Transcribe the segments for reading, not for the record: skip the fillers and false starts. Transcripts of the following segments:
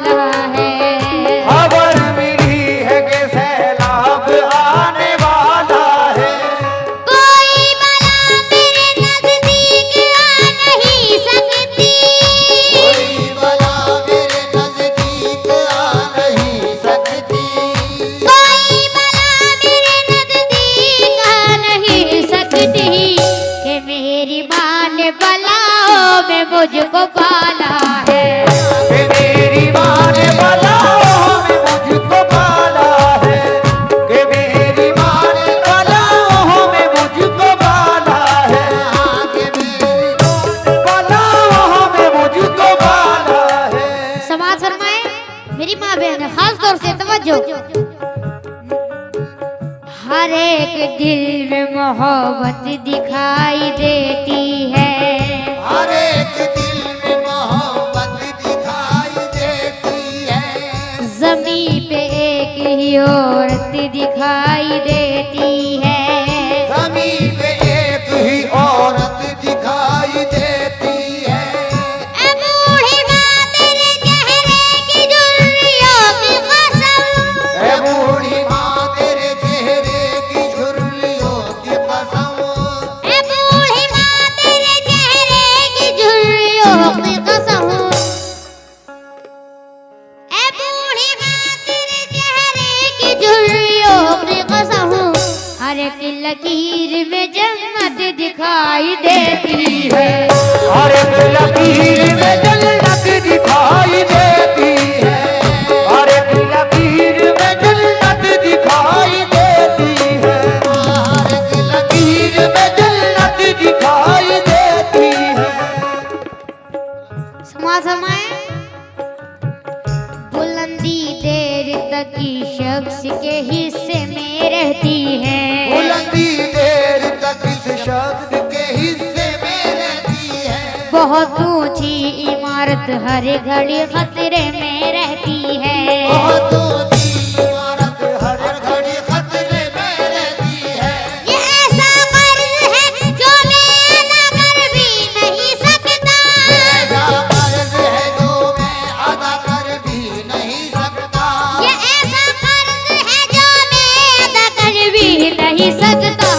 वाला है। खबर मिली है कि सैलाब आने वाला है। कोई बला मेरे नजदीक आ नहीं सकती। कोई बला मेरे नजदीक आ नहीं सकती। कोई बला मेरे नजदीक आ नहीं सकती। कि मेरी माँ ने बलाओं में मुझको पाला है। कि मेरी माँ ने बलाओं में मुझको पाला है। कि मेरी माँ ने बलाओं में मुझको पाला है। आगे मेरी बलाओं में मुझको पाला है। समाज फरमाए मेरी माँ बहन खास तौर से तवज्जो। हर एक दिल में मोहब्बत दिखाई देती है। हर एक दिल में मोहब्बत दिखाई देती है। ज़मीं पे एक ही औरत दिखाई देती है। ज़मीन पे एक ही औरत दिखाई देती है। ए बूढ़ी माँ तेरे चेहरे की झुर्रियों की कसम। ए बूढ़ी माँ तेरे चेहरे की झुर्रियों की कसम। ए बूढ़ी माँ तेरे चेहरे की झुर्रियों की कसम। ए बूढ़ी माँ तेरे चेहरे की झुर्रियों की कसम। हर एक लकीर में जन्नत दिखाई देती है। हर एक लकीर में जन्नत दिखाई देती है। हर एक लकीर में जन्नत दिखाई देती है। हर एक लकीर में जन्नत दिखाई देती है। समाज समाए बुलंदी देर तक की शख्स के हिस्से में रहती है। बुलंदी देर तक इस शख्स के हिस्से में रहती है। बहुत ऊंची इमारत हर घड़ी खतरे में रहती है। बहुत ऊंची इमारत हर घड़ी खतरे में रहती है। ये ऐसा कर्ज है जो मैं अदा कर भी नहीं सकता। ऐसा कर्ज है जो मैं अदा कर भी नहीं सकता। ये ऐसा कर्ज है जो मैं अदा कर भी नहीं सकता।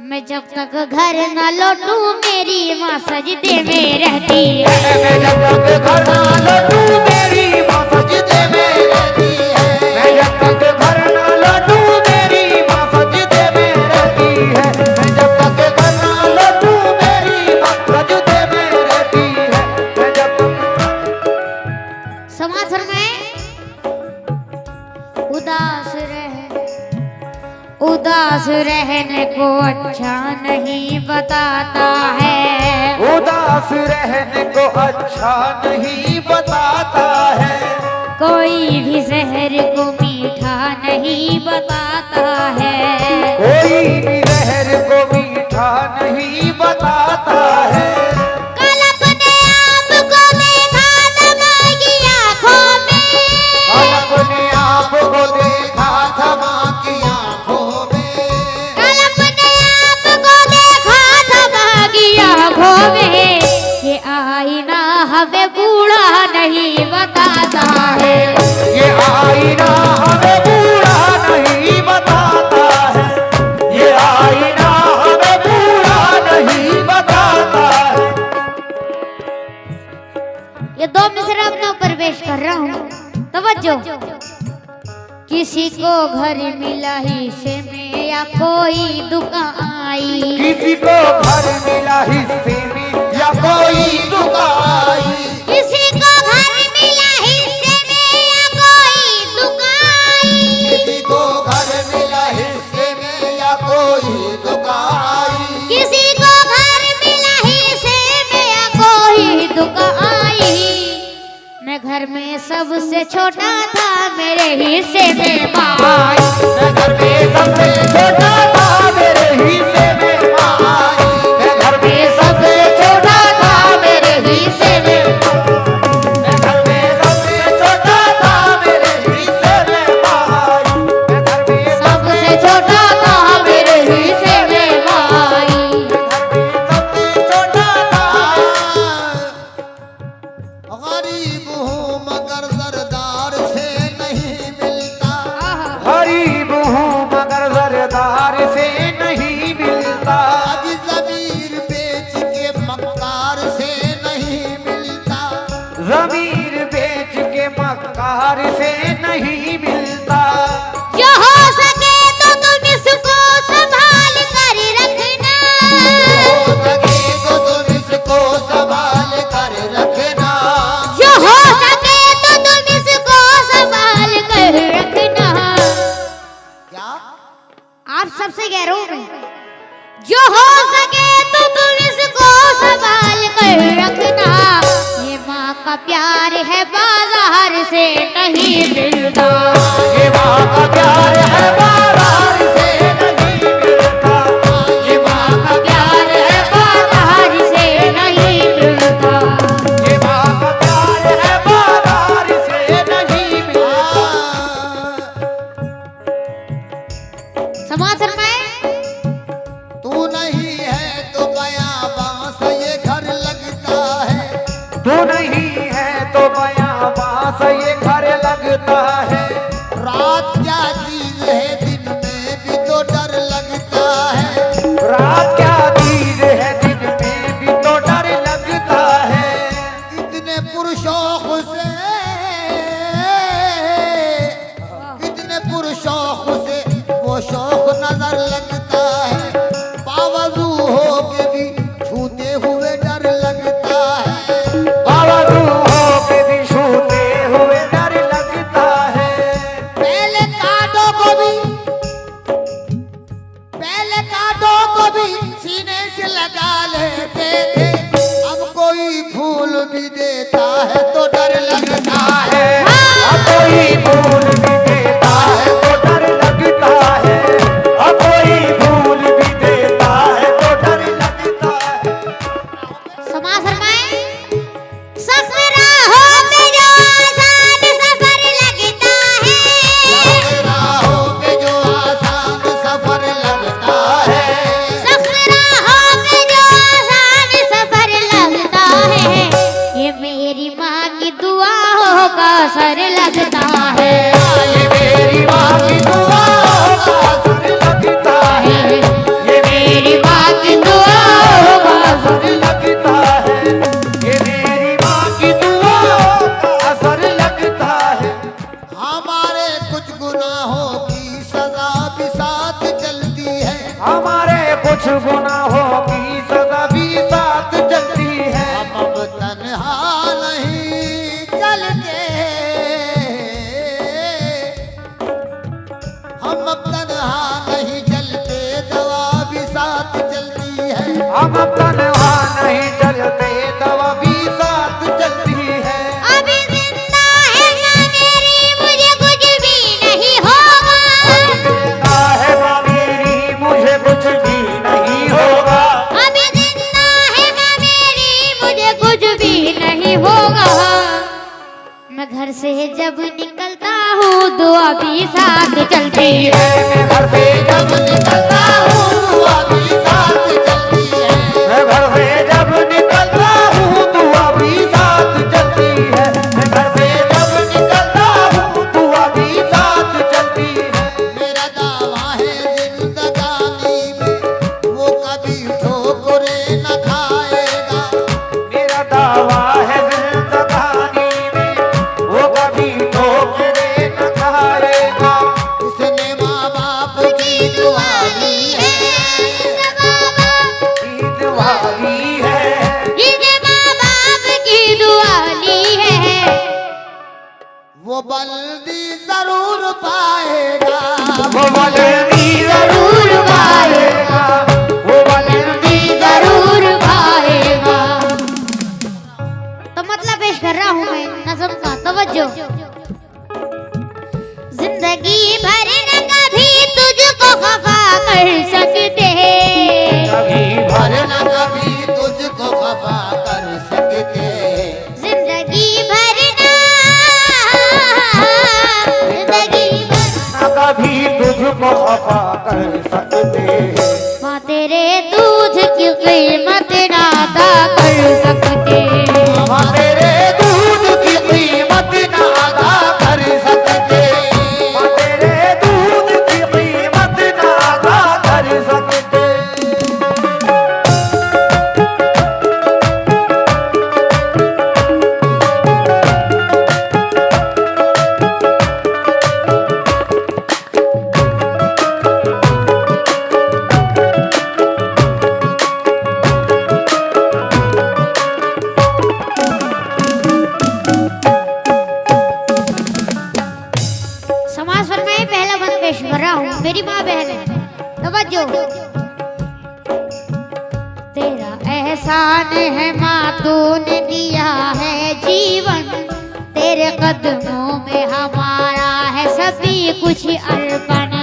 मैं जब तक घर न लौटूं मेरी माँ सजदे में रहती है। मैं जब तक घर ना लौटूं मेरी माँ सजदे में रहती है। मैं जब तक घर ना लौटूं मेरी माँ सजदे में रहती है। मैं जब तक घर ना लौटूं मेरी माँ सजदे में रहती है। मैं जब तक समाज में उदास रहने को अच्छा नहीं बताता है। उदास रहने को अच्छा नहीं बताता है। कोई भी जहर को मीठा नहीं बताता है। कोई भी जहर को मीठा नहीं बताता है। कल अपने आप को देखा दमा की आँखों में। कल अपने आप को देखा था माँ की आँखों में। कल अपने आप को देखा दमा की आँखों में। ये आईना हमें बूढ़ा नहीं बताता है। ये आईना हमें बूढ़ा नहीं बताता है। ये आईना हमें बूढ़ा नहीं बताता है। ये दो मिसरा अपना प्रवेश कर रहा हूँ तवज्जो। किसी को घर मिला हिस्से में या कोई दुकान आई। किसी को घर मिला हिस्से में या कोई दुकान। किसी को घर मिला हिस्से में या कोई दुकान। किसी को घर मिला हिस्से में या कोई दुकान। किसी को घर मिला हिस्से में या कोई दुकान। मैं घर में सबसे छोटा था मेरे हिस्से में माई। मैं घर में सबसे छोटा था मेरे हिस्से में माई। मैं घर में सबसे छोटा था मेरे हिस्से में। मैं घर में सबसे छोटा था मेरे हिस्से में माई। मैं घर में सबसे छोटा था मेरे हिस्से में माई। सबसे छोटा था। गरीब हूँ गरीब हूँ मगर सरदार से नहीं मिलता। आज ज़मीर बेच के मक्कार से नहीं मिलता। ज़मीर बेच के मक्कार से नहीं मिलता। जो हो सके तो तुम इसको संभाल कर रखना। हो सके तो तुम इसको संभाल कर रखना। जो हो सके तो तुम इसको संभाल कर रखना। क्या? आप सबसे कह रहा हूं मैं, जो हो सके तो तुम इसको संभाल कर रखना। ये माँ का प्यार है बाजार से नहीं मिलता। ये माँ का प्यार है बाजार से नहीं मिलता। ये माँ का प्यार है बाजार से नहीं मिलता। ये माँ का प्यार है बाजार से नहीं मिलता। समाज में तू नहीं है तो बयाबां से ये घर लगता है। तू नहीं है तो बयाबां से ये घर लगता है। रात क्या चीज है दिन में भी तो डर लगता है। रात क्या चीज है दिन में भी तो डर लगता है। कितने पुरुषों से कितने पुरुषों से वो शौक नजर लगता है। बावजू हो के भी छूते हुए डर लगता है। बावजू हो के भी छूते हुए डर लगता है। पहले कांटों को भी सीने से लगा लेते थे। अब कोई फूल भी देता है तो डर लगता है। अब कोई फूल भी देता है तो डर लगता है। अब कोई फूल भी देता है तो डर लगता है। समाज में सफरा हो पे जो आसान सफर लगता है। राहों पे जो आसान सफर लगता है। सफरा हो पे जो आसान सफर लगता है। ये मेरी माँ की दुआओं का असर लगता है। ये मेरी माँ की दुआओं का असर लगता है। ये मेरी माँ की दुआओं का असर लगता है। ये मेरी माँ की दुआओं का असर लगता है। हमारे कुछ गुनाहों की सजा भी साथ चलती है। हमारे कुछ गुनाहों की सजा भी साथ चलती है। हम अब तन्हा नहीं चलते। हम अब तन्हा नहीं चलते दवा भी साथ चलती है। हम अब तन्हा नहीं चलते दवा भी साथ चलती है। अभी जिंदा है ना मेरी मुझे कुछ भी नहीं होगा। जिंदा है माँ मेरी मुझे कुछ भी नहीं होगा। अभी जिंदा है ना मेरी मुझे कुछ भी नहीं होगा। मैं घर से जब निकलता हूँ दुआ भी साथ चलती है। मैं घर से जब निकलता हूँ दुआ भी साथ चलती है। मैं घर से जब निकलता हूँ दुआ भी साथ चलती है। मैं घर से जब निकलता हूँ दुआ भी साथ चलती है। मेरा दावा है जिंदगानी में वो कभी ठोकरे न खाएगा। मेरा दावा है जिंदगानी में वो कभी ठोकरे न खाएगा। उसने माँ बाप की दुआ ली है। ईद वाली है। जिन्हें माँ बाप की दुआ ली है। वो बल्दी जरूर पाएगा। वो बल्दी जरूर पाएगा। वो बल्दी जरूर पाएगा। तो मतलब पेश कर रहा हूँ मैं नज़म का तवज्जो। जिंदगी भर न कभी तुझको खफा कर सकते। कभी भर न कभी तुझको खफा कर सकते। जिंदगी भर न जिंदगी भर न कभी तुझको खफा कर सकते। माँ तेरे दूध की कीमत ना अदा कर सकते। माँ तेरे दूध की कीमत न अदा कर सकते। माँ तेरे दूध पेशवरा हूँ, मेरी माँ बहन है। तवज्जो। तेरा एहसान है माँ, तूने दिया है जीवन, तेरे कदमों में हमारा है सभी कुछ अर्पण।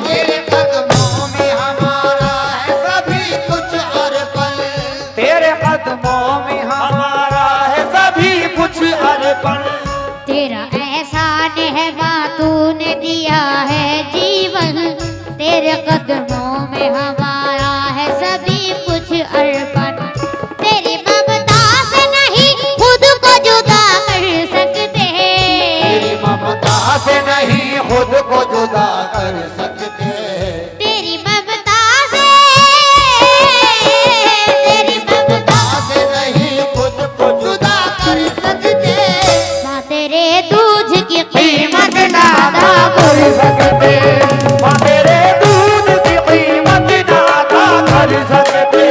तेरे कदमों में हमारा है सभी कुछ अर्पण। तेरे कदमों में हमारा है सभी कुछ अर्पण। तेरा एहसान है माँ, तूने दिया है जीवन, तेरे कदमों में हमारा है सभी कुछ अर्पण। तेरी ममता से नहीं खुद को जुदा कर सकते, तेरी ममता से नहीं खुद को जुदा कर सकते। तेरी ममता से, तेरी ममता से नहीं खुद को जुदा कर सकते। माँ तेरे दूध की कीमत ना अदा कर सकते, माँ तेरे दूध की कीमत ना अदा कर सकते।